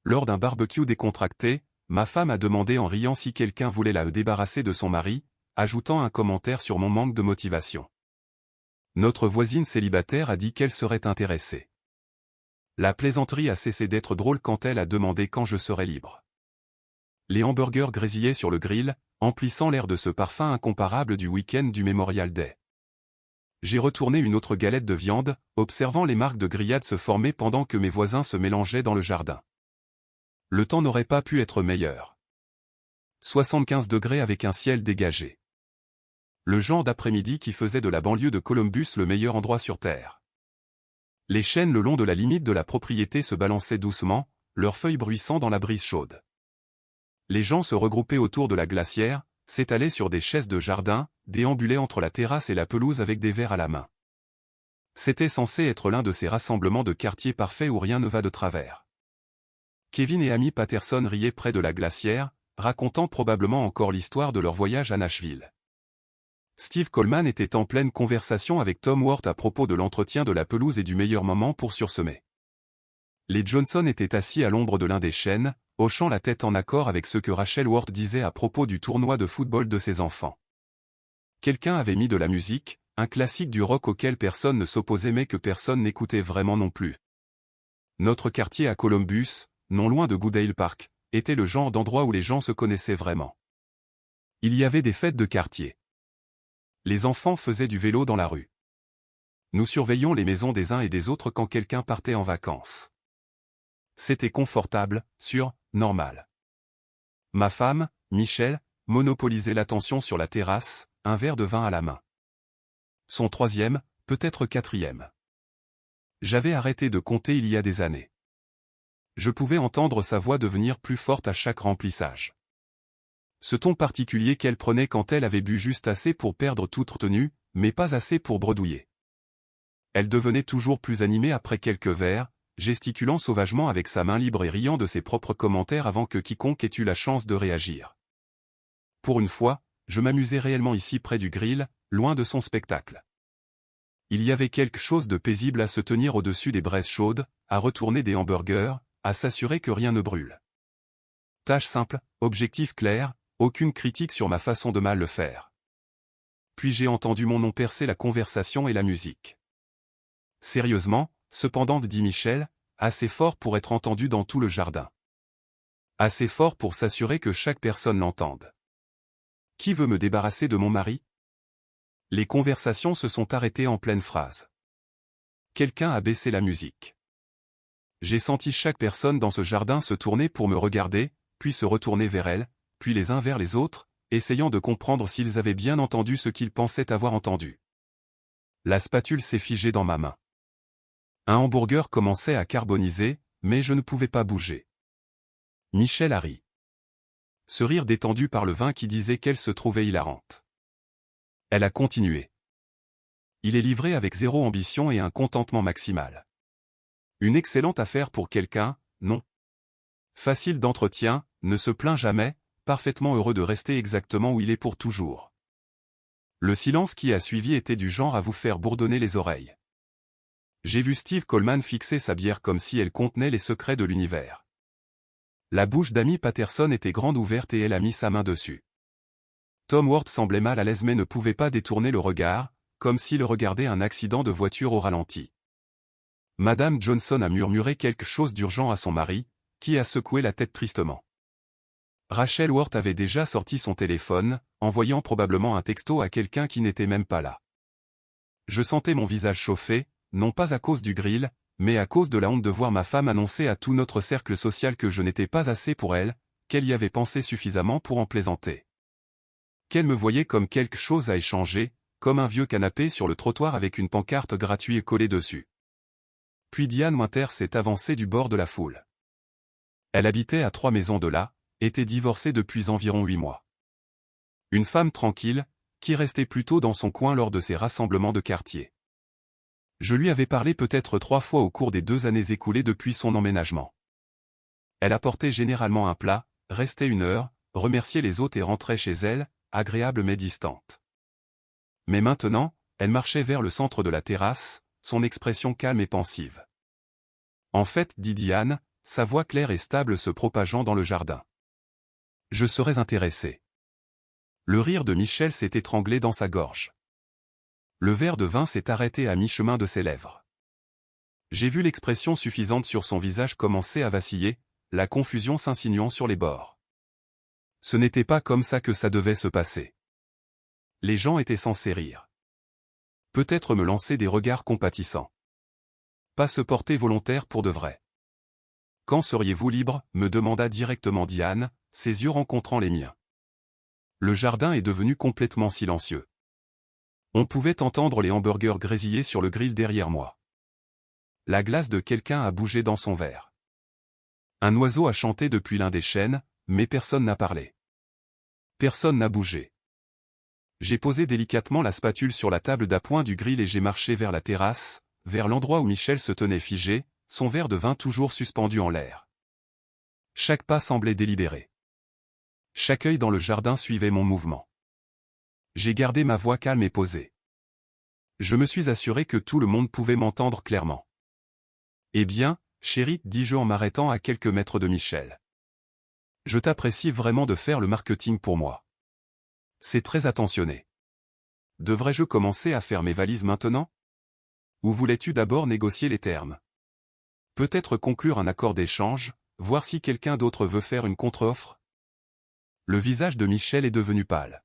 Lors d'un barbecue décontracté, ma femme a demandé en riant si quelqu'un voulait la débarrasser de son mari, ajoutant un commentaire sur mon manque de motivation. Notre voisine célibataire a dit qu'elle serait intéressée. La plaisanterie a cessé d'être drôle quand elle a demandé quand je serais libre. Les hamburgers grésillaient sur le grill, emplissant l'air de ce parfum incomparable du week-end du Memorial Day. J'ai retourné une autre galette de viande, observant les marques de grillade se former pendant que mes voisins se mélangeaient dans le jardin. Le temps n'aurait pas pu être meilleur. 75 degrés avec un ciel dégagé. Le genre d'après-midi qui faisait de la banlieue de Columbus le meilleur endroit sur Terre. Les chênes le long de la limite de la propriété se balançaient doucement, leurs feuilles bruissant dans la brise chaude. Les gens se regroupaient autour de la glacière, s'étalaient sur des chaises de jardin, déambulaient entre la terrasse et la pelouse avec des verres à la main. C'était censé être l'un de ces rassemblements de quartier parfaits où rien ne va de travers. Kevin et Amy Patterson riaient près de la glacière, racontant probablement encore l'histoire de leur voyage à Nashville. Steve Coleman était en pleine conversation avec Tom Ward à propos de l'entretien de la pelouse et du meilleur moment pour sursemer. Les Johnson étaient assis à l'ombre de l'un des chênes, hochant la tête en accord avec ce que Rachel Ward disait à propos du tournoi de football de ses enfants. Quelqu'un avait mis de la musique, un classique du rock auquel personne ne s'opposait mais que personne n'écoutait vraiment non plus. Notre quartier à Columbus, non loin de Goodale Park, était le genre d'endroit où les gens se connaissaient vraiment. Il y avait des fêtes de quartier. Les enfants faisaient du vélo dans la rue. Nous surveillions les maisons des uns et des autres quand quelqu'un partait en vacances. C'était confortable, sûr, normal. Ma femme, Michelle, monopolisait l'attention sur la terrasse, un verre de vin à la main. Son troisième, peut-être quatrième. J'avais arrêté de compter il y a des années. Je pouvais entendre sa voix devenir plus forte à chaque remplissage. Ce ton particulier qu'elle prenait quand elle avait bu juste assez pour perdre toute retenue, mais pas assez pour bredouiller. Elle devenait toujours plus animée après quelques verres, gesticulant sauvagement avec sa main libre et riant de ses propres commentaires avant que quiconque ait eu la chance de réagir. Pour une fois, je m'amusais réellement ici près du grill, loin de son spectacle. Il y avait quelque chose de paisible à se tenir au-dessus des braises chaudes, à retourner des hamburgers, à s'assurer que rien ne brûle. Tâche simple, objectif clair, aucune critique sur ma façon de mal le faire. Puis j'ai entendu mon nom percer la conversation et la musique. Sérieusement, cependant, dit Michel, assez fort pour être entendu dans tout le jardin. Assez fort pour s'assurer que chaque personne l'entende. Qui veut me débarrasser de mon mari? Les conversations se sont arrêtées en pleine phrase. Quelqu'un a baissé la musique. J'ai senti chaque personne dans ce jardin se tourner pour me regarder, puis se retourner vers elle, puis les uns vers les autres, essayant de comprendre s'ils avaient bien entendu ce qu'ils pensaient avoir entendu. La spatule s'est figée dans ma main. Un hamburger commençait à carboniser, mais je ne pouvais pas bouger. Michel a ri. Ce rire détendu par le vin qui disait qu'elle se trouvait hilarante. Elle a continué. Il est livré avec zéro ambition et un contentement maximal. Une excellente affaire pour quelqu'un, non? Facile d'entretien, ne se plaint jamais, parfaitement heureux de rester exactement où il est pour toujours. Le silence qui a suivi était du genre à vous faire bourdonner les oreilles. J'ai vu Steve Coleman fixer sa bière comme si elle contenait les secrets de l'univers. La bouche d'Amy Patterson était grande ouverte et elle a mis sa main dessus. Tom Ward semblait mal à l'aise mais ne pouvait pas détourner le regard, comme s'il regardait un accident de voiture au ralenti. Madame Johnson a murmuré quelque chose d'urgent à son mari, qui a secoué la tête tristement. Rachel Ward avait déjà sorti son téléphone, envoyant probablement un texto à quelqu'un qui n'était même pas là. Je sentais mon visage chauffer, non pas à cause du grill, mais à cause de la honte de voir ma femme annoncer à tout notre cercle social que je n'étais pas assez pour elle, qu'elle y avait pensé suffisamment pour en plaisanter. Qu'elle me voyait comme quelque chose à échanger, comme un vieux canapé sur le trottoir avec une pancarte gratuite collée dessus. Puis Diane Winter s'est avancée du bord de la foule. Elle habitait à 3 maisons de là, était divorcée depuis environ 8 mois. Une femme tranquille, qui restait plutôt dans son coin lors de ses rassemblements de quartier. Je lui avais parlé peut-être 3 fois au cours des 2 années écoulées depuis son emménagement. Elle apportait généralement un plat, restait 1 heure, remerciait les hôtes et rentrait chez elle, agréable mais distante. Mais maintenant, elle marchait vers le centre de la terrasse, son expression calme et pensive. En fait, dit Diane, sa voix claire et stable se propageant dans le jardin. Je serais intéressé. Le rire de Michel s'est étranglé dans sa gorge. Le verre de vin s'est arrêté à mi-chemin de ses lèvres. J'ai vu l'expression suffisante sur son visage commencer à vaciller, la confusion s'insinuant sur les bords. Ce n'était pas comme ça que ça devait se passer. Les gens étaient censés rire. Peut-être me lancer des regards compatissants. Pas se porter volontaire pour de vrai. Quand seriez-vous libre, me demanda directement Diane, ses yeux rencontrant les miens. Le jardin est devenu complètement silencieux. On pouvait entendre les hamburgers grésiller sur le grill derrière moi. La glace de quelqu'un a bougé dans son verre. Un oiseau a chanté depuis l'un des chênes, mais personne n'a parlé. Personne n'a bougé. J'ai posé délicatement la spatule sur la table d'appoint du grill et j'ai marché vers la terrasse, vers l'endroit où Michel se tenait figé, son verre de vin toujours suspendu en l'air. Chaque pas semblait délibéré. Chaque œil dans le jardin suivait mon mouvement. J'ai gardé ma voix calme et posée. Je me suis assuré que tout le monde pouvait m'entendre clairement. Eh bien, chérie, dis-je en m'arrêtant à quelques mètres de Michel. Je t'apprécie vraiment de faire le marketing pour moi. C'est très attentionné. Devrais-je commencer à faire mes valises maintenant? Ou voulais-tu d'abord négocier les termes? Peut-être conclure un accord d'échange, voir si quelqu'un d'autre veut faire une contre-offre? Le visage de Michel est devenu pâle.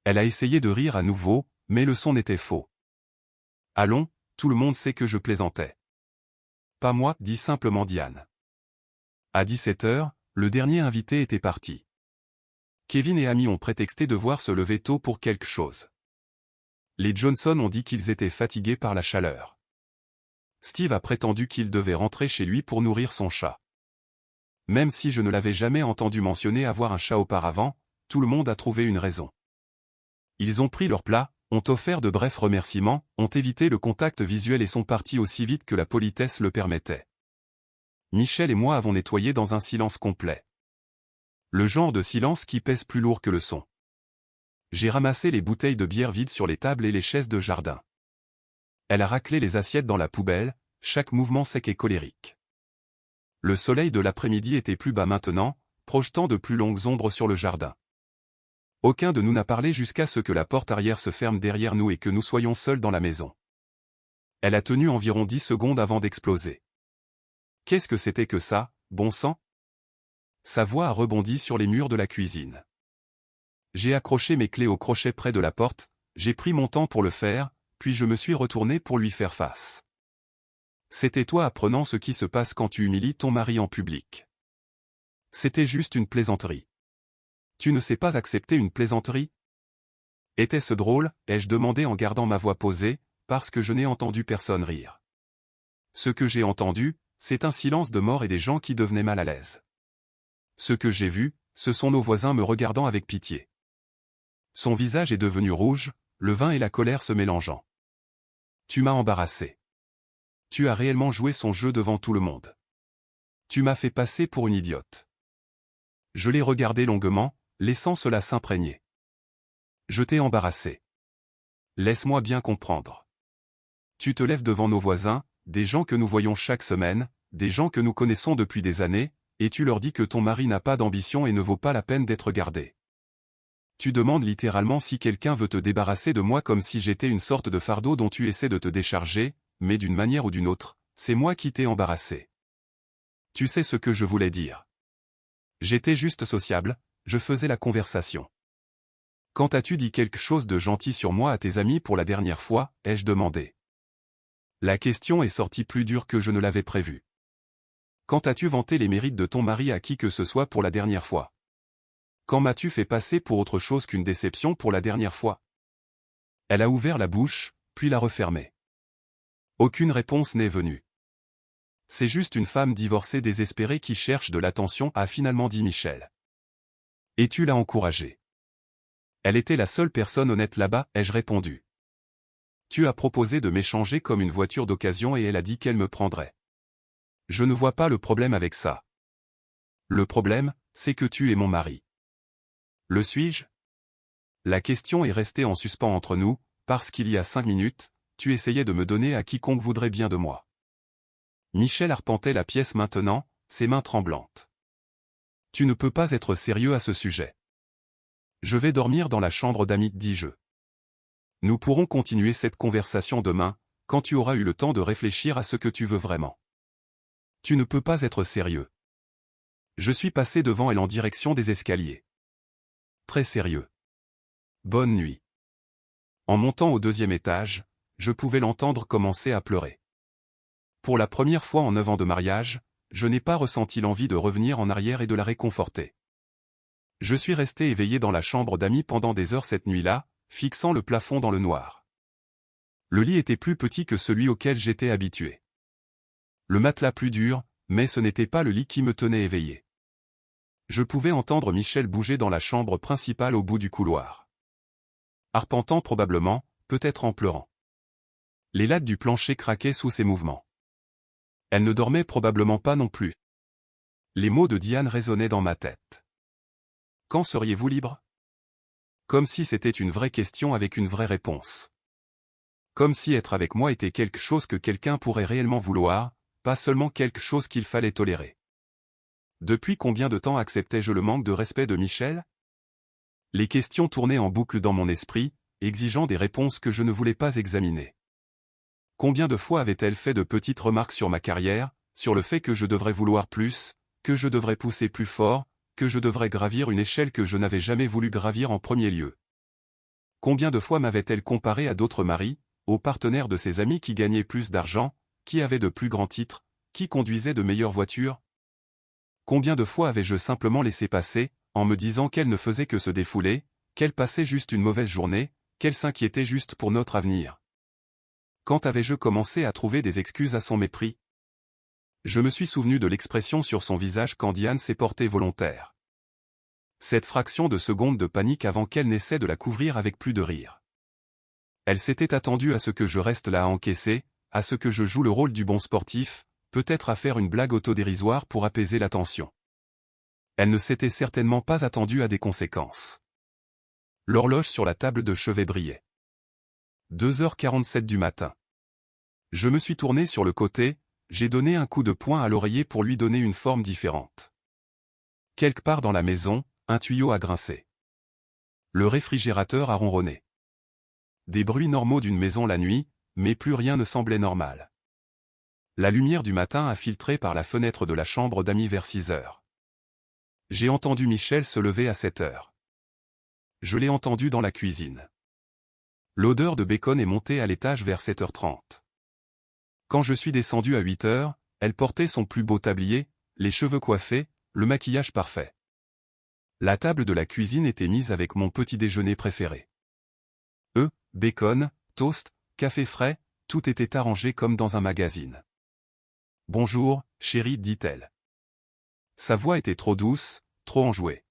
Elle a essayé de rire à nouveau, mais le son était faux. Allons, tout le monde sait que je plaisantais. Pas moi, dit simplement Diane. À 17h, le dernier invité était parti. Kevin et Amy ont prétexté devoir se lever tôt pour quelque chose. Les Johnson ont dit qu'ils étaient fatigués par la chaleur. Steve a prétendu qu'il devait rentrer chez lui pour nourrir son chat. Même si je ne l'avais jamais entendu mentionner avoir un chat auparavant, tout le monde a trouvé une raison. Ils ont pris leur plat, ont offert de brefs remerciements, ont évité le contact visuel et sont partis aussi vite que la politesse le permettait. Michel et moi avons nettoyé dans un silence complet. Le genre de silence qui pèse plus lourd que le son. J'ai ramassé les bouteilles de bière vides sur les tables et les chaises de jardin. Elle a raclé les assiettes dans la poubelle, chaque mouvement sec et colérique. Le soleil de l'après-midi était plus bas maintenant, projetant de plus longues ombres sur le jardin. Aucun de nous n'a parlé jusqu'à ce que la porte arrière se ferme derrière nous et que nous soyons seuls dans la maison. Elle a tenu environ 10 secondes avant d'exploser. Qu'est-ce que c'était que ça, bon sang? Sa voix a rebondi sur les murs de la cuisine. J'ai accroché mes clés au crochet près de la porte, j'ai pris mon temps pour le faire, puis je me suis retourné pour lui faire face. C'était toi apprenant ce qui se passe quand tu humilies ton mari en public. C'était juste une plaisanterie. Tu ne sais pas accepter une plaisanterie? Était-ce drôle, ai-je demandé en gardant ma voix posée, parce que je n'ai entendu personne rire. Ce que j'ai entendu, c'est un silence de mort et des gens qui devenaient mal à l'aise. Ce que j'ai vu, ce sont nos voisins me regardant avec pitié. Son visage est devenu rouge, le vin et la colère se mélangeant. Tu m'as embarrassé. Tu as réellement joué son jeu devant tout le monde. Tu m'as fait passer pour une idiote. Je l'ai regardé longuement, laissant cela s'imprégner. Je t'ai embarrassé. Laisse-moi bien comprendre. Tu te lèves devant nos voisins, des gens que nous voyons chaque semaine, des gens que nous connaissons depuis des années, et tu leur dis que ton mari n'a pas d'ambition et ne vaut pas la peine d'être gardé. Tu demandes littéralement si quelqu'un veut te débarrasser de moi comme si j'étais une sorte de fardeau dont tu essaies de te décharger, mais d'une manière ou d'une autre, c'est moi qui t'ai embarrassé. Tu sais ce que je voulais dire. J'étais juste sociable, je faisais la conversation. Quand as-tu dit quelque chose de gentil sur moi à tes amis pour la dernière fois, ai-je demandé. La question est sortie plus dure que je ne l'avais prévu. Quand as-tu vanté les mérites de ton mari à qui que ce soit pour la dernière fois? Quand m'as-tu fait passer pour autre chose qu'une déception pour la dernière fois? Elle a ouvert la bouche, puis l'a refermée. Aucune réponse n'est venue. C'est juste une femme divorcée désespérée qui cherche de l'attention, a finalement dit Michel. Et tu l'as encouragée. Elle était la seule personne honnête là-bas, ai-je répondu. Tu as proposé de m'échanger comme une voiture d'occasion et elle a dit qu'elle me prendrait. Je ne vois pas le problème avec ça. Le problème, c'est que tu es mon mari. Le suis-je? La question est restée en suspens entre nous, parce qu'il y a 5 minutes, tu essayais de me donner à quiconque voudrait bien de moi. Michel arpentait la pièce maintenant, ses mains tremblantes. Tu ne peux pas être sérieux à ce sujet. Je vais dormir dans la chambre d'Amit, dis-je. Nous pourrons continuer cette conversation demain, quand tu auras eu le temps de réfléchir à ce que tu veux vraiment. Tu ne peux pas être sérieux. Je suis passé devant elle en direction des escaliers. Très sérieux. Bonne nuit. En montant au 2e étage, je pouvais l'entendre commencer à pleurer. Pour la première fois en 9 ans de mariage, je n'ai pas ressenti l'envie de revenir en arrière et de la réconforter. Je suis resté éveillé dans la chambre d'Ami pendant des heures cette nuit-là, fixant le plafond dans le noir. Le lit était plus petit que celui auquel j'étais habitué. Le matelas plus dur, mais ce n'était pas le lit qui me tenait éveillé. Je pouvais entendre Michel bouger dans la chambre principale au bout du couloir. Arpentant probablement, peut-être en pleurant. Les lattes du plancher craquaient sous ses mouvements. Elle ne dormait probablement pas non plus. Les mots de Diane résonnaient dans ma tête. Quand seriez-vous libre? Comme si c'était une vraie question avec une vraie réponse. Comme si être avec moi était quelque chose que quelqu'un pourrait réellement vouloir, pas seulement quelque chose qu'il fallait tolérer. Depuis combien de temps acceptais-je le manque de respect de Michel? Les questions tournaient en boucle dans mon esprit, exigeant des réponses que je ne voulais pas examiner. Combien de fois avait-elle fait de petites remarques sur ma carrière, sur le fait que je devrais vouloir plus, que je devrais pousser plus fort, que je devrais gravir une échelle que je n'avais jamais voulu gravir en premier lieu. Combien de fois m'avait-elle comparé à d'autres maris, aux partenaires de ses amis qui gagnaient plus d'argent, qui avaient de plus grands titres, qui conduisaient de meilleures voitures? Combien de fois avais-je simplement laissé passer, en me disant qu'elle ne faisait que se défouler, qu'elle passait juste une mauvaise journée, qu'elle s'inquiétait juste pour notre avenir? Quand avais-je commencé à trouver des excuses à son mépris? Je me suis souvenu de l'expression sur son visage quand Diane s'est portée volontaire. Cette fraction de seconde de panique avant qu'elle n'essaie de la couvrir avec plus de rire. Elle s'était attendue à ce que je reste là à encaisser, à ce que je joue le rôle du bon sportif, peut-être à faire une blague autodérisoire pour apaiser la tension. Elle ne s'était certainement pas attendue à des conséquences. L'horloge sur la table de chevet brillait. 2h47 du matin. Je me suis tourné sur le côté, j'ai donné un coup de poing à l'oreiller pour lui donner une forme différente. Quelque part dans la maison, un tuyau a grincé. Le réfrigérateur a ronronné. Des bruits normaux d'une maison la nuit, mais plus rien ne semblait normal. La lumière du matin a filtré par la fenêtre de la chambre d'Ami vers 6h. J'ai entendu Michel se lever à 7h. Je l'ai entendu dans la cuisine. L'odeur de bacon est montée à l'étage vers 7h30. Quand je suis descendu à 8h, elle portait son plus beau tablier, les cheveux coiffés, le maquillage parfait. La table de la cuisine était mise avec mon petit déjeuner préféré. Bacon, toast, café frais, tout était arrangé comme dans un magazine. « Bonjour, chérie, dit-elle. » Sa voix était trop douce, trop enjouée.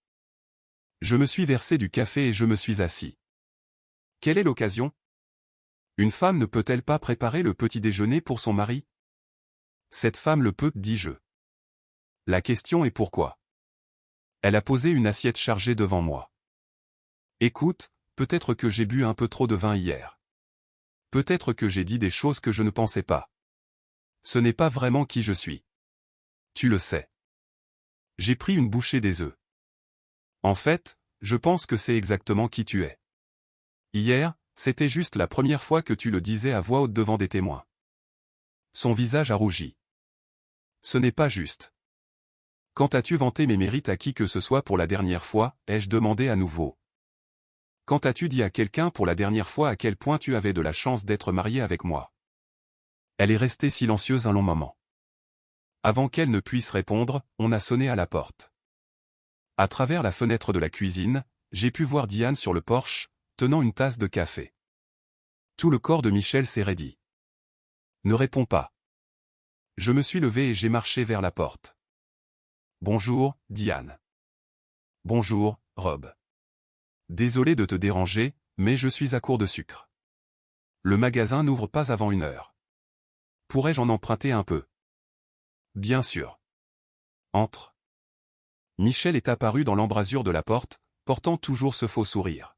Je me suis versé du café et je me suis assis. Quelle est l'occasion? Une femme ne peut-elle pas préparer le petit déjeuner pour son mari? Cette femme le peut, dis-je. La question est pourquoi? Elle a posé une assiette chargée devant moi. Écoute, peut-être que j'ai bu un peu trop de vin hier. Peut-être que j'ai dit des choses que je ne pensais pas. Ce n'est pas vraiment qui je suis. Tu le sais. J'ai pris une bouchée des œufs. En fait, je pense que c'est exactement qui tu es. Hier, c'était juste la première fois que tu le disais à voix haute devant des témoins. Son visage a rougi. Ce n'est pas juste. Quand as-tu vanté mes mérites à qui que ce soit pour la dernière fois, ai-je demandé à nouveau. Quand as-tu dit à quelqu'un pour la dernière fois à quel point tu avais de la chance d'être marié avec moi? Elle est restée silencieuse un long moment. Avant qu'elle ne puisse répondre, on a sonné à la porte. À travers la fenêtre de la cuisine, j'ai pu voir Diane sur le porche, tenant une tasse de café. Tout le corps de Michel s'est raidi. Ne réponds pas. Je me suis levé et j'ai marché vers la porte. Bonjour, Diane. Bonjour, Rob. Désolé de te déranger, mais je suis à court de sucre. Le magasin n'ouvre pas avant 1h. Pourrais-je en emprunter un peu? Bien sûr. Entre. Michel est apparu dans l'embrasure de la porte, portant toujours ce faux sourire.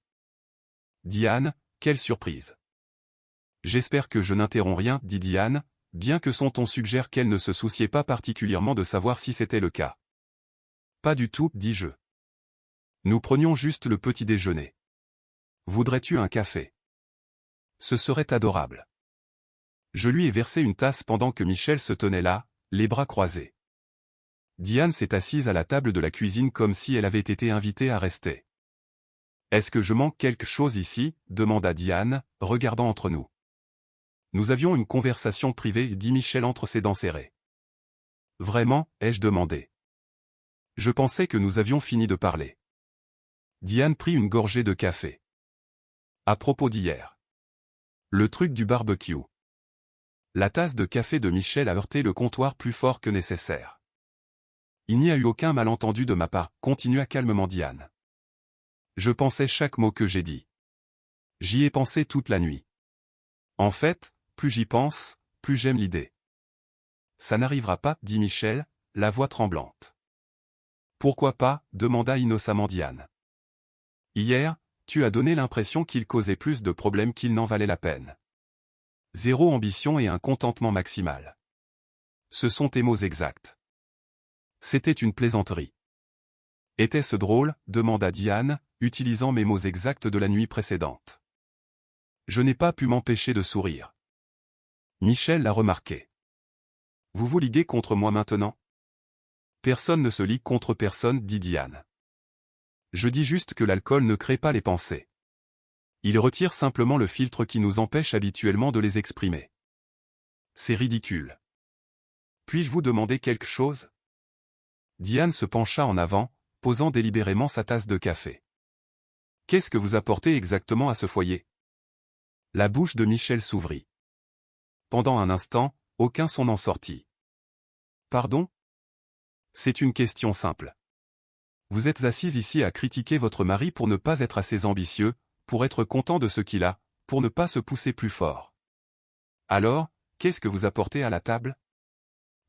Diane, quelle surprise. J'espère que je n'interromps rien, dit Diane, bien que son ton suggère qu'elle ne se souciait pas particulièrement de savoir si c'était le cas. Pas du tout, dis-je. Nous prenions juste le petit déjeuner. Voudrais-tu un café? Ce serait adorable. Je lui ai versé une tasse pendant que Michel se tenait là, les bras croisés. Diane s'est assise à la table de la cuisine comme si elle avait été invitée à rester. Est-ce que je manque quelque chose ici? Demanda Diane, regardant entre nous. Nous avions une conversation privée, dit Michel entre ses dents serrées. Vraiment, ai-je demandé. Je pensais que nous avions fini de parler. Diane prit une gorgée de café. À propos d'hier. Le truc du barbecue. La tasse de café de Michel a heurté le comptoir plus fort que nécessaire. Il n'y a eu aucun malentendu de ma part, continua calmement Diane. Je pensais chaque mot que j'ai dit. J'y ai pensé toute la nuit. En fait, plus j'y pense, plus j'aime l'idée. Ça n'arrivera pas, dit Michel, la voix tremblante. Pourquoi pas? Demanda innocemment Diane. Hier, tu as donné l'impression qu'il causait plus de problèmes qu'il n'en valait la peine. Zéro ambition et un contentement maximal. Ce sont tes mots exacts. C'était une plaisanterie. Était-ce drôle? Demanda Diane, utilisant mes mots exacts de la nuit précédente. Je n'ai pas pu m'empêcher de sourire. Michel l'a remarqué. Vous vous liguez contre moi maintenant? Personne ne se ligue contre personne, dit Diane. Je dis juste que l'alcool ne crée pas les pensées. Il retire simplement le filtre qui nous empêche habituellement de les exprimer. C'est ridicule. Puis-je vous demander quelque chose? Diane se pencha en avant, posant délibérément sa tasse de café. Qu'est-ce que vous apportez exactement à ce foyer? La bouche de Michel s'ouvrit. Pendant un instant, aucun son n'en sortit. Pardon? C'est une question simple. Vous êtes assise ici à critiquer votre mari pour ne pas être assez ambitieux, pour être content de ce qu'il a, pour ne pas se pousser plus fort. Alors, qu'est-ce que vous apportez à la table?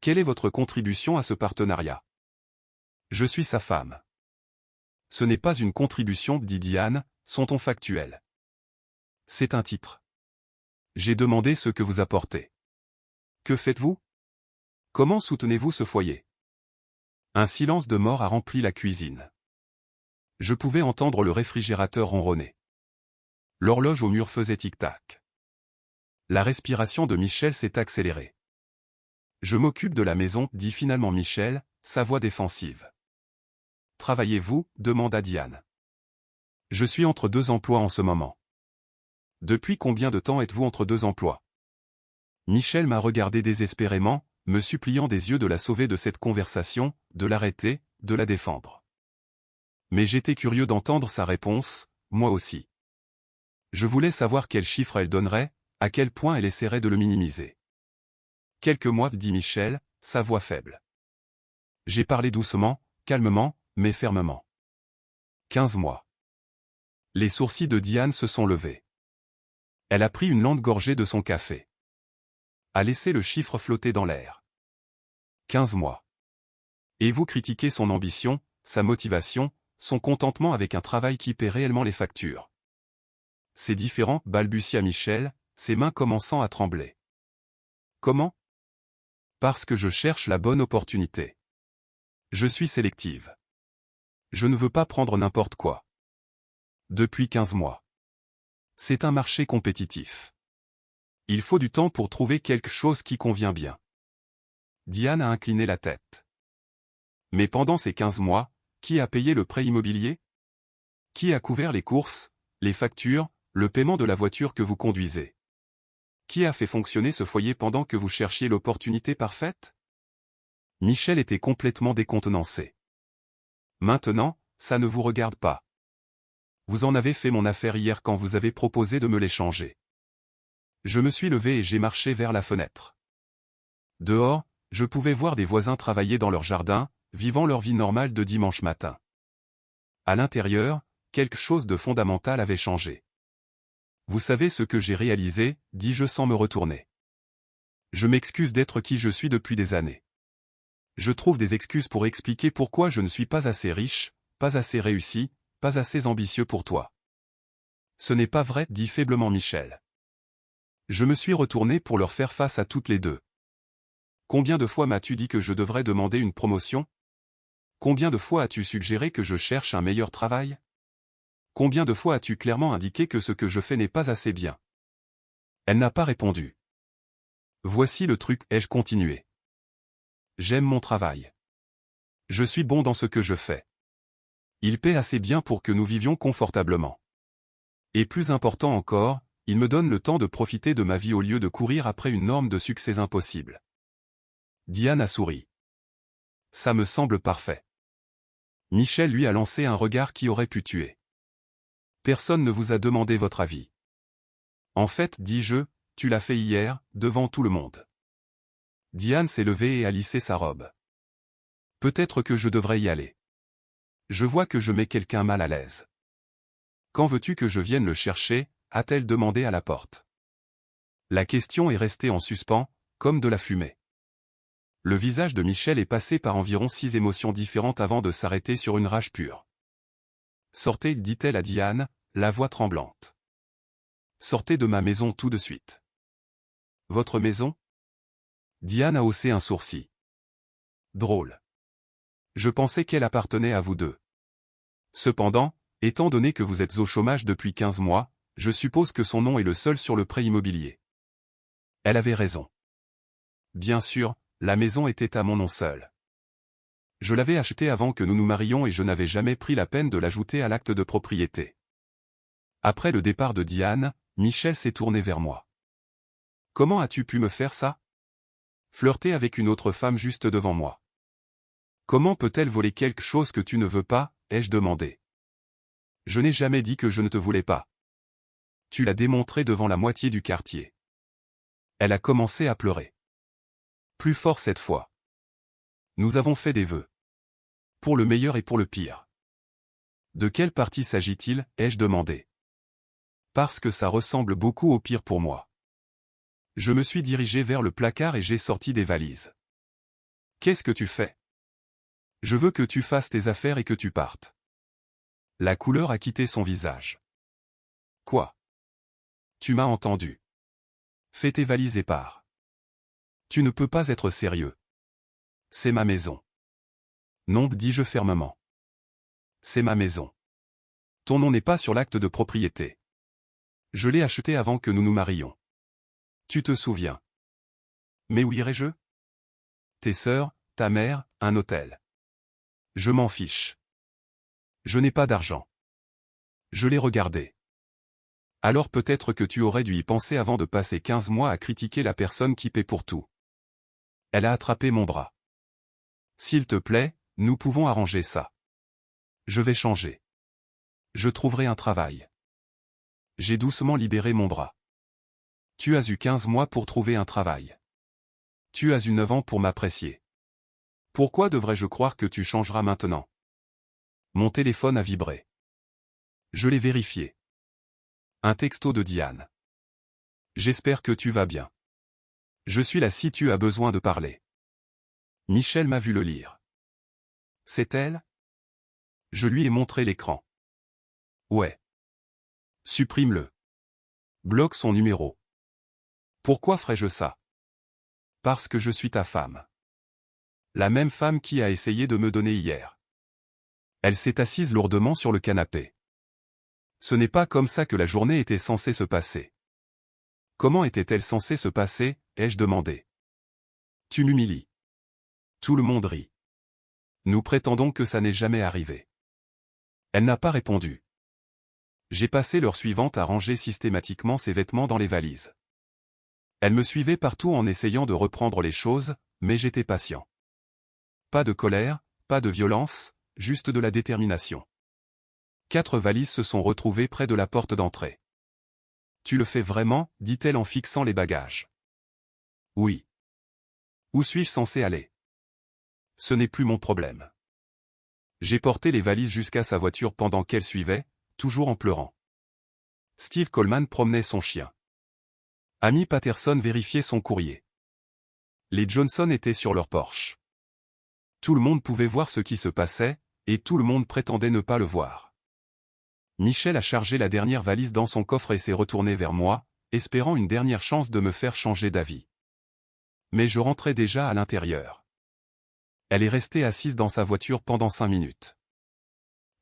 Quelle est votre contribution à ce partenariat? Je suis sa femme. Ce n'est pas une contribution, dit Diane, son ton factuel. C'est un titre. J'ai demandé ce que vous apportez. Que faites-vous? Comment soutenez-vous ce foyer? Un silence de mort a rempli la cuisine. Je pouvais entendre le réfrigérateur ronronner. L'horloge au mur faisait tic-tac. La respiration de Michel s'est accélérée. Je m'occupe de la maison, dit finalement Michel, sa voix défensive. Travaillez-vous? Demanda Diane. Je suis entre deux emplois en ce moment. Depuis combien de temps êtes-vous entre deux emplois? Michel m'a regardé désespérément, me suppliant des yeux de la sauver de cette conversation, de l'arrêter, de la défendre. Mais j'étais curieux d'entendre sa réponse, moi aussi. Je voulais savoir quel chiffre elle donnerait, à quel point elle essaierait de le minimiser. Quelques mois, dit Michel, sa voix faible. J'ai parlé doucement, calmement, mais fermement. 15 mois. Les sourcils de Diane se sont levés. Elle a pris une lente gorgée de son café. A laissé le chiffre flotter dans l'air. 15 mois. Et vous critiquez son ambition, sa motivation, son contentement avec un travail qui paie réellement les factures. C'est différent, balbutia Michel, ses mains commençant à trembler. Comment? Parce que je cherche la bonne opportunité. Je suis sélective. Je ne veux pas prendre n'importe quoi. Depuis 15 mois. C'est un marché compétitif. Il faut du temps pour trouver quelque chose qui convient bien. Diane a incliné la tête. Mais pendant ces 15 mois, qui a payé le prêt immobilier? Qui a couvert les courses, les factures, le paiement de la voiture que vous conduisez? Qui a fait fonctionner ce foyer pendant que vous cherchiez l'opportunité parfaite? Michel était complètement décontenancé. Maintenant, ça ne vous regarde pas. Vous en avez fait mon affaire hier quand vous avez proposé de me l'échanger. Je me suis levé et j'ai marché vers la fenêtre. Dehors, je pouvais voir des voisins travailler dans leur jardin, vivant leur vie normale de dimanche matin. À l'intérieur, quelque chose de fondamental avait changé. Vous savez ce que j'ai réalisé, dis-je sans me retourner. Je m'excuse d'être qui je suis depuis des années. Je trouve des excuses pour expliquer pourquoi je ne suis pas assez riche, pas assez réussi, pas assez ambitieux pour toi. Ce n'est pas vrai, dit faiblement Michel. Je me suis retourné pour leur faire face à toutes les deux. Combien de fois m'as-tu dit que je devrais demander une promotion? Combien de fois as-tu suggéré que je cherche un meilleur travail? Combien de fois as-tu clairement indiqué que ce que je fais n'est pas assez bien? Elle n'a pas répondu. Voici le truc, ai-je continué. J'aime mon travail. Je suis bon dans ce que je fais. Il paie assez bien pour que nous vivions confortablement. Et plus important encore, il me donne le temps de profiter de ma vie au lieu de courir après une norme de succès impossible. Diane a souri. Ça me semble parfait. Michel lui a lancé un regard qui aurait pu tuer. Personne ne vous a demandé votre avis. En fait, dis-je, tu l'as fait hier, devant tout le monde. Diane s'est levée et a lissé sa robe. Peut-être que je devrais y aller. Je vois que je mets quelqu'un mal à l'aise. Quand veux-tu que je vienne le chercher? A-t-elle demandé à la porte. La question est restée en suspens, comme de la fumée. Le visage de Michel est passé par environ 6 émotions différentes avant de s'arrêter sur une rage pure. Sortez, dit-elle à Diane, la voix tremblante. Sortez de ma maison tout de suite. Votre maison? Diane a haussé un sourcil. Drôle. Je pensais qu'elle appartenait à vous deux. Cependant, étant donné que vous êtes au chômage depuis 15 mois, je suppose que son nom est le seul sur le prêt immobilier. Elle avait raison. Bien sûr, la maison était à mon nom seul. Je l'avais achetée avant que nous nous marions et je n'avais jamais pris la peine de l'ajouter à l'acte de propriété. Après le départ de Diane, Michel s'est tourné vers moi. Comment as-tu pu me faire ça? Flirter avec une autre femme juste devant moi. Comment peut-elle voler quelque chose que tu ne veux pas? Ai-je demandé. Je n'ai jamais dit que je ne te voulais pas. Tu l'as démontré devant la moitié du quartier. Elle a commencé à pleurer. Plus fort cette fois. Nous avons fait des vœux. Pour le meilleur et pour le pire. De quelle partie s'agit-il? Ai-je demandé. Parce que ça ressemble beaucoup au pire pour moi. Je me suis dirigé vers le placard et j'ai sorti des valises. Qu'est-ce que tu fais? Je veux que tu fasses tes affaires et que tu partes. La couleur a quitté son visage. Quoi? Tu m'as entendu. Fais tes valises et pars. Tu ne peux pas être sérieux. C'est ma maison. Non, dis-je fermement. C'est ma maison. Ton nom n'est pas sur l'acte de propriété. Je l'ai acheté avant que nous nous marions. Tu te souviens. Mais où irai-je? Tes sœurs, ta mère, un hôtel. Je m'en fiche. Je n'ai pas d'argent. Je l'ai regardé. Alors peut-être que tu aurais dû y penser avant de passer 15 mois à critiquer la personne qui paie pour tout. Elle a attrapé mon bras. S'il te plaît, nous pouvons arranger ça. Je vais changer. Je trouverai un travail. J'ai doucement libéré mon bras. Tu as eu 15 mois pour trouver un travail. Tu as eu 9 ans pour m'apprécier. Pourquoi devrais-je croire que tu changeras maintenant? Mon téléphone a vibré. Je l'ai vérifié. Un texto de Diane. J'espère que tu vas bien. Je suis là si tu as besoin de parler. Michel m'a vu le lire. C'est elle? Je lui ai montré l'écran. Ouais. Supprime-le. Bloque son numéro. Pourquoi ferais-je ça? Parce que je suis ta femme. La même femme qui a essayé de me donner hier. Elle s'est assise lourdement sur le canapé. Ce n'est pas comme ça que la journée était censée se passer. Comment était-elle censée se passer? Ai-je demandé. Tu m'humilies. Tout le monde rit. Nous prétendons que ça n'est jamais arrivé. Elle n'a pas répondu. J'ai passé l'heure suivante à ranger systématiquement ses vêtements dans les valises. Elle me suivait partout en essayant de reprendre les choses, mais j'étais patient. Pas de colère, pas de violence, juste de la détermination. 4 valises se sont retrouvées près de la porte d'entrée. Tu le fais vraiment? Dit-elle en fixant les bagages. Oui. Où suis-je censé aller? Ce n'est plus mon problème. J'ai porté les valises jusqu'à sa voiture pendant qu'elle suivait, toujours en pleurant. Steve Coleman promenait son chien. Amy Patterson vérifiait son courrier. Les Johnson étaient sur leur Porsche. Tout le monde pouvait voir ce qui se passait, et tout le monde prétendait ne pas le voir. Michel a chargé la dernière valise dans son coffre et s'est retourné vers moi, espérant une dernière chance de me faire changer d'avis. Mais je rentrais déjà à l'intérieur. Elle est restée assise dans sa voiture pendant 5 minutes.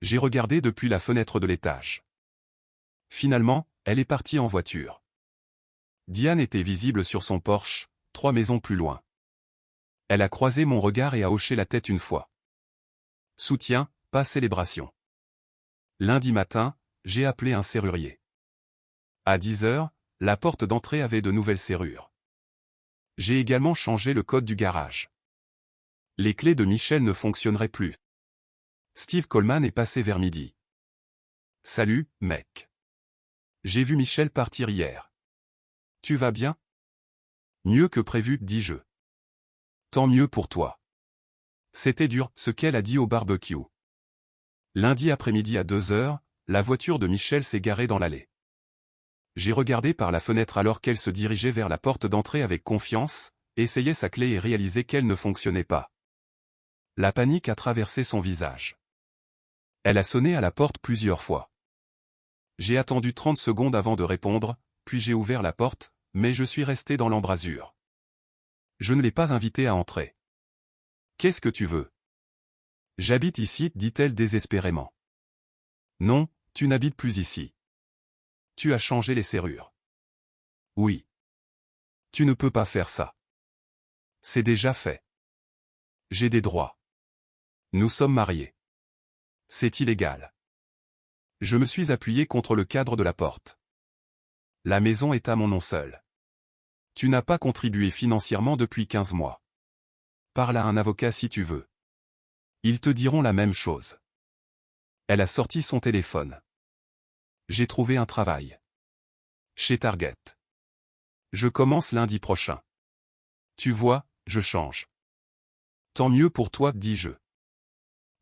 J'ai regardé depuis la fenêtre de l'étage. Finalement, elle est partie en voiture. Diane était visible sur son Porsche, 3 maisons plus loin. Elle a croisé mon regard et a hoché la tête une fois. Soutien, pas célébration. Lundi matin, j'ai appelé un serrurier. À 10 heures, la porte d'entrée avait de nouvelles serrures. J'ai également changé le code du garage. Les clés de Michel ne fonctionneraient plus. Steve Coleman est passé vers midi. Salut, mec. J'ai vu Michel partir hier. Tu vas bien? Mieux que prévu, dis-je. Tant mieux pour toi. C'était dur, ce qu'elle a dit au barbecue. Lundi après-midi à 2 heures, la voiture de Michel s'est garée dans l'allée. J'ai regardé par la fenêtre alors qu'elle se dirigeait vers la porte d'entrée avec confiance, essayait sa clé et réalisait qu'elle ne fonctionnait pas. La panique a traversé son visage. Elle a sonné à la porte plusieurs fois. J'ai attendu 30 secondes avant de répondre, puis j'ai ouvert la porte, mais je suis resté dans l'embrasure. Je ne l'ai pas invitée à entrer. Qu'est-ce que tu veux? J'habite ici, dit-elle désespérément. Non, tu n'habites plus ici. Tu as changé les serrures. Oui. Tu ne peux pas faire ça. C'est déjà fait. J'ai des droits. Nous sommes mariés. C'est illégal. Je me suis appuyé contre le cadre de la porte. La maison est à mon nom seul. Tu n'as pas contribué financièrement depuis 15 mois. Parle à un avocat si tu veux. Ils te diront la même chose. Elle a sorti son téléphone. J'ai trouvé un travail. Chez Target. Je commence lundi prochain. Tu vois, je change. Tant mieux pour toi, dis-je.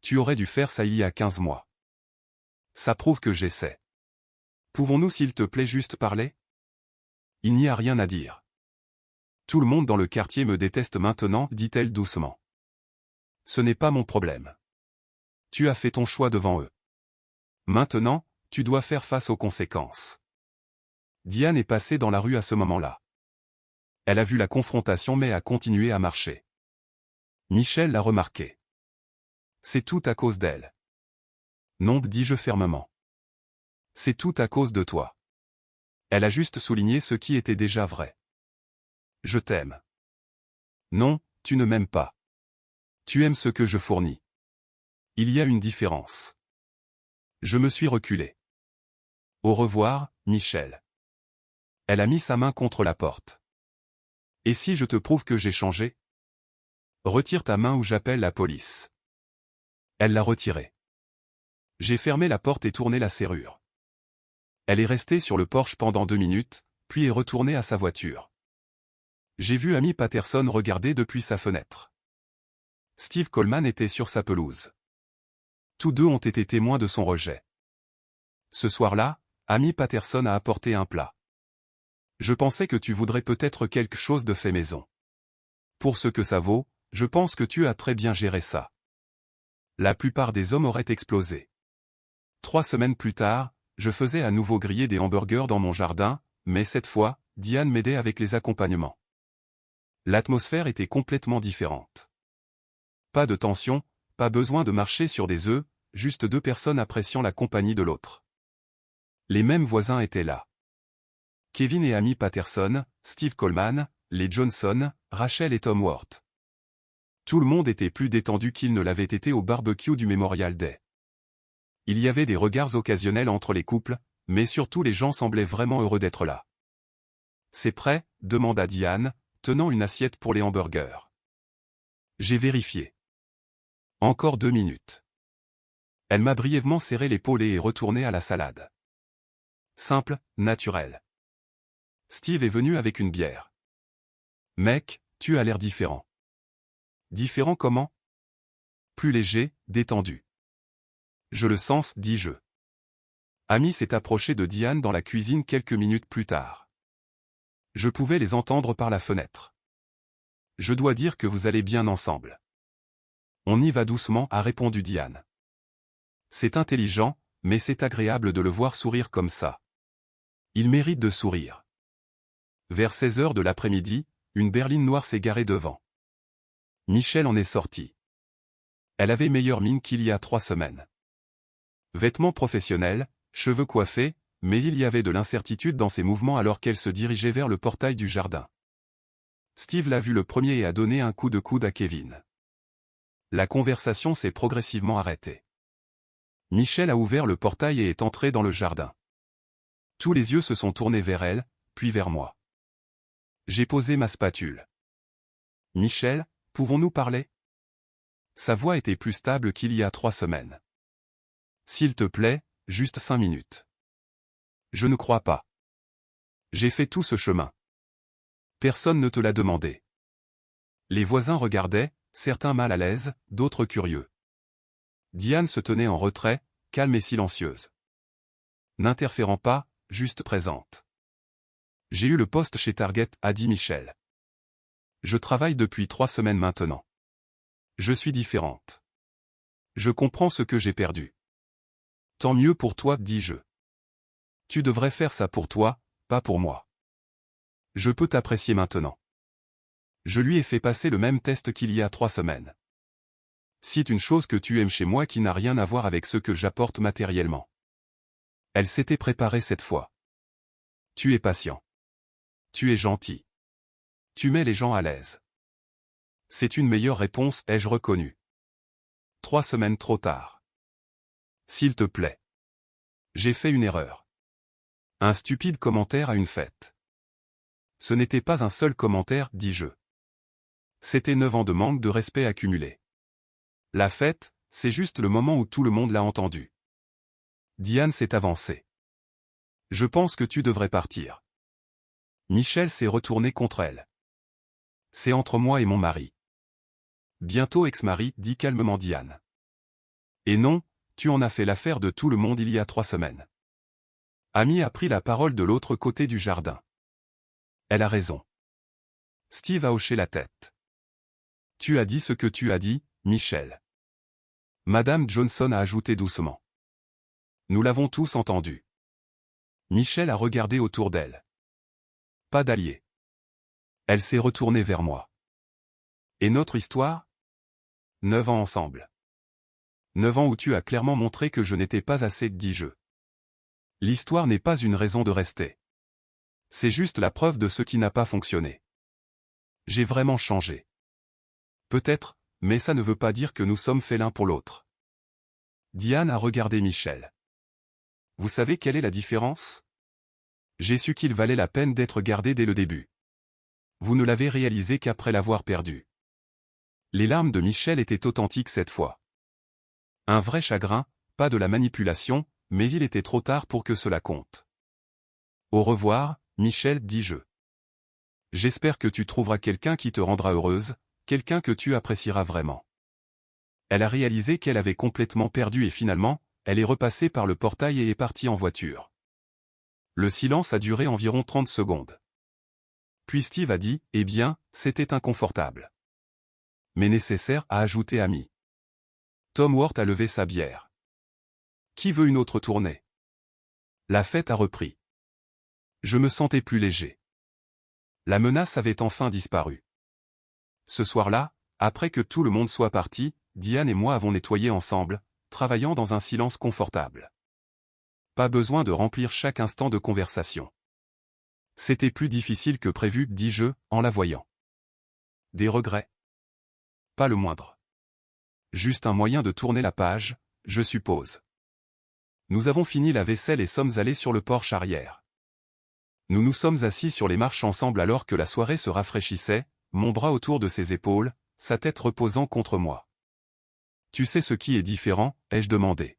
Tu aurais dû faire ça il y a 15 mois. Ça prouve que j'essaie. Pouvons-nous s'il te plaît juste parler? Il n'y a rien à dire. Tout le monde dans le quartier me déteste maintenant, dit-elle doucement. Ce n'est pas mon problème. Tu as fait ton choix devant eux. Maintenant, tu dois faire face aux conséquences. Diane est passée dans la rue à ce moment-là. Elle a vu la confrontation mais a continué à marcher. Michel l'a remarqué. C'est tout à cause d'elle. Non, dis-je fermement. C'est tout à cause de toi. Elle a juste souligné ce qui était déjà vrai. Je t'aime. Non, tu ne m'aimes pas. Tu aimes ce que je fournis. Il y a une différence. Je me suis reculé. Au revoir, Michel. Elle a mis sa main contre la porte. Et si je te prouve que j'ai changé? Retire ta main ou j'appelle la police. Elle l'a retirée. J'ai fermé la porte et tourné la serrure. Elle est restée sur le porche pendant 2 minutes, puis est retournée à sa voiture. J'ai vu Amy Patterson regarder depuis sa fenêtre. Steve Coleman était sur sa pelouse. Tous deux ont été témoins de son rejet. Ce soir-là, Amy Patterson a apporté un plat. Je pensais que tu voudrais peut-être quelque chose de fait maison. Pour ce que ça vaut, je pense que tu as très bien géré ça. La plupart des hommes auraient explosé. 3 semaines plus tard, je faisais à nouveau griller des hamburgers dans mon jardin, mais cette fois, Diane m'aidait avec les accompagnements. L'atmosphère était complètement différente. Pas de tension, pas besoin de marcher sur des œufs, juste 2 personnes appréciant la compagnie de l'autre. Les mêmes voisins étaient là. Kevin et Amy Patterson, Steve Coleman, les Johnson, Rachel et Tom Worth. Tout le monde était plus détendu qu'il ne l'avait été au barbecue du Memorial Day. Il y avait des regards occasionnels entre les couples, mais surtout les gens semblaient vraiment heureux d'être là. C'est prêt? Demanda Diane, tenant une assiette pour les hamburgers. J'ai vérifié. Encore 2 minutes. Elle m'a brièvement serré l'épaule et est retournée à la salade. Simple, naturel. Steve est venu avec une bière. Mec, tu as l'air différent. Différent comment? Plus léger, détendu. Je le sens, dis-je. Amy s'est approché de Diane dans la cuisine quelques minutes plus tard. Je pouvais les entendre par la fenêtre. Je dois dire que vous allez bien ensemble. On y va doucement, a répondu Diane. C'est intelligent, mais c'est agréable de le voir sourire comme ça. Il mérite de sourire. Vers 16 heures de l'après-midi, une berline noire s'est garée devant. Michel en est sorti. Elle avait meilleure mine qu'il y a 3 semaines. Vêtements professionnels, cheveux coiffés, mais il y avait de l'incertitude dans ses mouvements alors qu'elle se dirigeait vers le portail du jardin. Steve l'a vu le premier et a donné un coup de coude à Kevin. La conversation s'est progressivement arrêtée. Michel a ouvert le portail et est entré dans le jardin. Tous les yeux se sont tournés vers elle, puis vers moi. J'ai posé ma spatule. « Michel, pouvons-nous parler ?» Sa voix était plus stable qu'il y a 3 semaines. « S'il te plaît, juste 5 minutes. » Je ne crois pas. J'ai fait tout ce chemin. Personne ne te l'a demandé. Les voisins regardaient, certains mal à l'aise, d'autres curieux. Diane se tenait en retrait, calme et silencieuse. N'interférant pas, juste présente. J'ai eu le poste chez Target, a dit Michel. Je travaille depuis 3 semaines maintenant. Je suis différente. Je comprends ce que j'ai perdu. Tant mieux pour toi, dis-je. Tu devrais faire ça pour toi, pas pour moi. Je peux t'apprécier maintenant. Je lui ai fait passer le même test qu'il y a 3 semaines. Cite une chose que tu aimes chez moi qui n'a rien à voir avec ce que j'apporte matériellement. Elle s'était préparée cette fois. Tu es patient. Tu es gentil. Tu mets les gens à l'aise. C'est une meilleure réponse, ai-je reconnu. 3 semaines trop tard. S'il te plaît. J'ai fait une erreur. Un stupide commentaire à une fête. Ce n'était pas un seul commentaire, dis-je. C'était 9 ans de manque de respect accumulé. La fête, c'est juste le moment où tout le monde l'a entendu. Diane s'est avancée. Je pense que tu devrais partir. Michel s'est retourné contre elle. C'est entre moi et mon mari. Bientôt ex-mari, dit calmement Diane. Et non, tu en as fait l'affaire de tout le monde il y a 3 semaines. Amy a pris la parole de l'autre côté du jardin. Elle a raison. Steve a hoché la tête. Tu as dit ce que tu as dit, Michel. Madame Johnson a ajouté doucement. Nous l'avons tous entendu. Michel a regardé autour d'elle. Pas d'allié. Elle s'est retournée vers moi. Et notre histoire ? 9 ans ensemble. 9 ans où tu as clairement montré que je n'étais pas assez, dis-je. L'histoire n'est pas une raison de rester. C'est juste la preuve de ce qui n'a pas fonctionné. J'ai vraiment changé. Peut-être, mais ça ne veut pas dire que nous sommes faits l'un pour l'autre. Diane a regardé Michel. Vous savez quelle est la différence ? J'ai su qu'il valait la peine d'être gardé dès le début. Vous ne l'avez réalisé qu'après l'avoir perdu. Les larmes de Michel étaient authentiques cette fois. Un vrai chagrin, pas de la manipulation, mais il était trop tard pour que cela compte. Au revoir, Michel, dis-je. J'espère que tu trouveras quelqu'un qui te rendra heureuse, quelqu'un que tu apprécieras vraiment. Elle a réalisé qu'elle avait complètement perdu et finalement, elle est repassée par le portail et est partie en voiture. Le silence a duré environ 30 secondes. Puis Steve a dit, eh bien, c'était inconfortable. Mais nécessaire, a ajouté Amy. Tom Ward a levé sa bière. Qui veut une autre tournée ? La fête a repris. Je me sentais plus léger. La menace avait enfin disparu. Ce soir-là, après que tout le monde soit parti, Diane et moi avons nettoyé ensemble, travaillant dans un silence confortable. Pas besoin de remplir chaque instant de conversation. C'était plus difficile que prévu, dis-je, en la voyant. Des regrets ? Pas le moindre. Juste un moyen de tourner la page, je suppose. Nous avons fini la vaisselle et sommes allés sur le porche arrière. Nous nous sommes assis sur les marches ensemble alors que la soirée se rafraîchissait, mon bras autour de ses épaules, sa tête reposant contre moi. Tu sais ce qui est différent, ai-je demandé.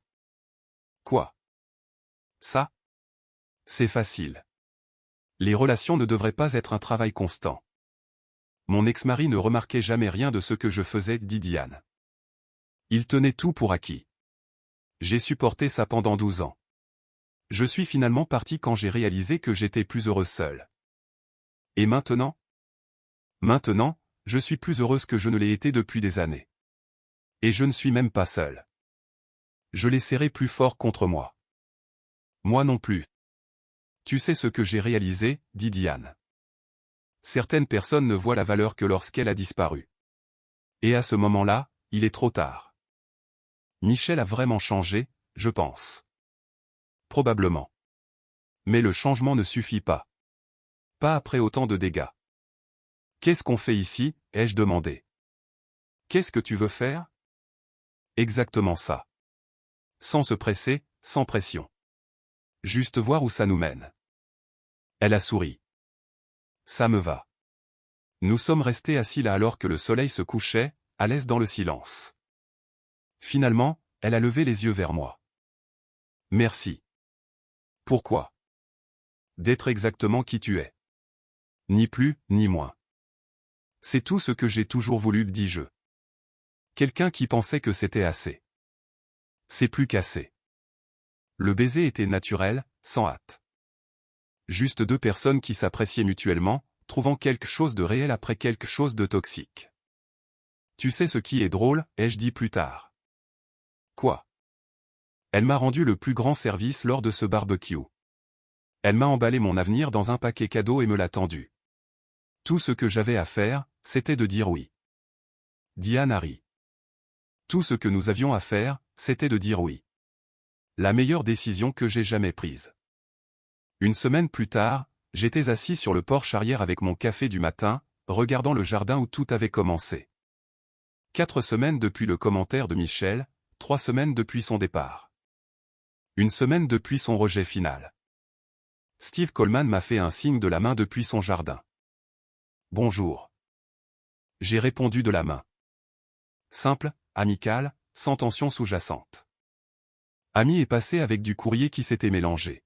Quoi ? Ça ? C'est facile. Les relations ne devraient pas être un travail constant. Mon ex-mari ne remarquait jamais rien de ce que je faisais, dit Diane. Il tenait tout pour acquis. J'ai supporté ça pendant 12 ans. Je suis finalement parti quand j'ai réalisé que j'étais plus heureuse seule. Et maintenant ? Maintenant, je suis plus heureuse que je ne l'ai été depuis des années. Et je ne suis même pas seule. Je l'ai serré plus fort contre moi. Moi non plus. Tu sais ce que j'ai réalisé, dit Diane. Certaines personnes ne voient la valeur que lorsqu'elle a disparu. Et à ce moment-là, il est trop tard. Michel a vraiment changé, je pense. Probablement. Mais le changement ne suffit pas. Pas après autant de dégâts. Qu'est-ce qu'on fait ici, ai-je demandé. Qu'est-ce que tu veux faire? Exactement ça. Sans se presser, sans pression. Juste voir où ça nous mène. Elle a souri. Ça me va. Nous sommes restés assis là alors que le soleil se couchait, à l'aise dans le silence. Finalement, elle a levé les yeux vers moi. Merci. Pourquoi? D'être exactement qui tu es. Ni plus, ni moins. C'est tout ce que j'ai toujours voulu, dis-je. Quelqu'un qui pensait que c'était assez. C'est plus qu'assez. Le baiser était naturel, sans hâte. Juste deux personnes qui s'appréciaient mutuellement, trouvant quelque chose de réel après quelque chose de toxique. Tu sais ce qui est drôle, ai-je dit plus tard. Quoi? Elle m'a rendu le plus grand service lors de ce barbecue. Elle m'a emballé mon avenir dans un paquet cadeau et me l'a tendu. Tout ce que j'avais à faire, c'était de dire oui. Diane a ri. Tout ce que nous avions à faire, c'était de dire oui. La meilleure décision que j'ai jamais prise. Une semaine plus tard, j'étais assis sur le porche arrière avec mon café du matin, regardant le jardin où tout avait commencé. 4 semaines depuis le commentaire de Michel, 3 semaines depuis son départ. Une semaine depuis son rejet final. Steve Coleman m'a fait un signe de la main depuis son jardin. Bonjour. J'ai répondu de la main. Simple, amical, sans tension sous-jacente. Ami est passé avec du courrier qui s'était mélangé.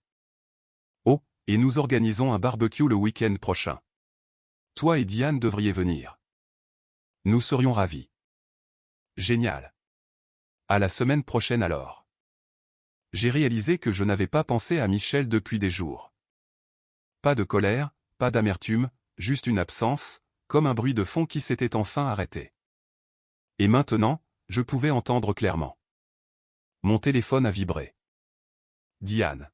Oh, et nous organisons un barbecue le week-end prochain. Toi et Diane devriez venir. Nous serions ravis. Génial. À la semaine prochaine alors. J'ai réalisé que je n'avais pas pensé à Michel depuis des jours. Pas de colère, pas d'amertume, juste une absence, comme un bruit de fond qui s'était enfin arrêté. Et maintenant, je pouvais entendre clairement. Mon téléphone a vibré. Diane.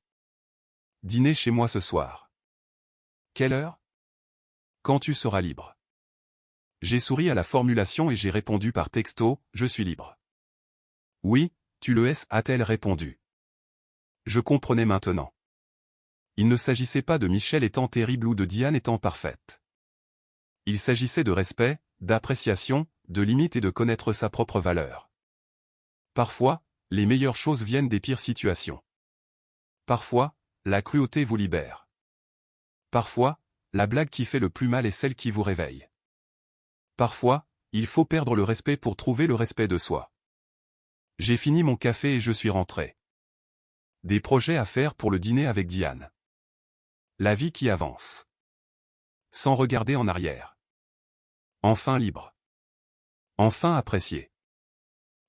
Dîner chez moi ce soir. Quelle heure? Quand tu seras libre. J'ai souri à la formulation et j'ai répondu par texto, je suis libre. Oui, tu le es, a-t-elle répondu. Je comprenais maintenant. Il ne s'agissait pas de Michel étant terrible ou de Diane étant parfaite. Il s'agissait de respect, d'appréciation, de limite et de connaître sa propre valeur. Parfois, les meilleures choses viennent des pires situations. Parfois, la cruauté vous libère. Parfois, la blague qui fait le plus mal est celle qui vous réveille. Parfois, il faut perdre le respect pour trouver le respect de soi. J'ai fini mon café et je suis rentré. Des projets à faire pour le dîner avec Diane. La vie qui avance. Sans regarder en arrière. Enfin libre. Enfin apprécié.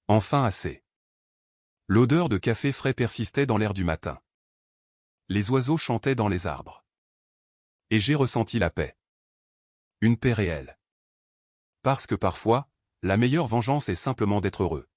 Enfin assez. L'odeur de café frais persistait dans l'air du matin. Les oiseaux chantaient dans les arbres. Et j'ai ressenti la paix. Une paix réelle. Parce que parfois, la meilleure vengeance est simplement d'être heureux.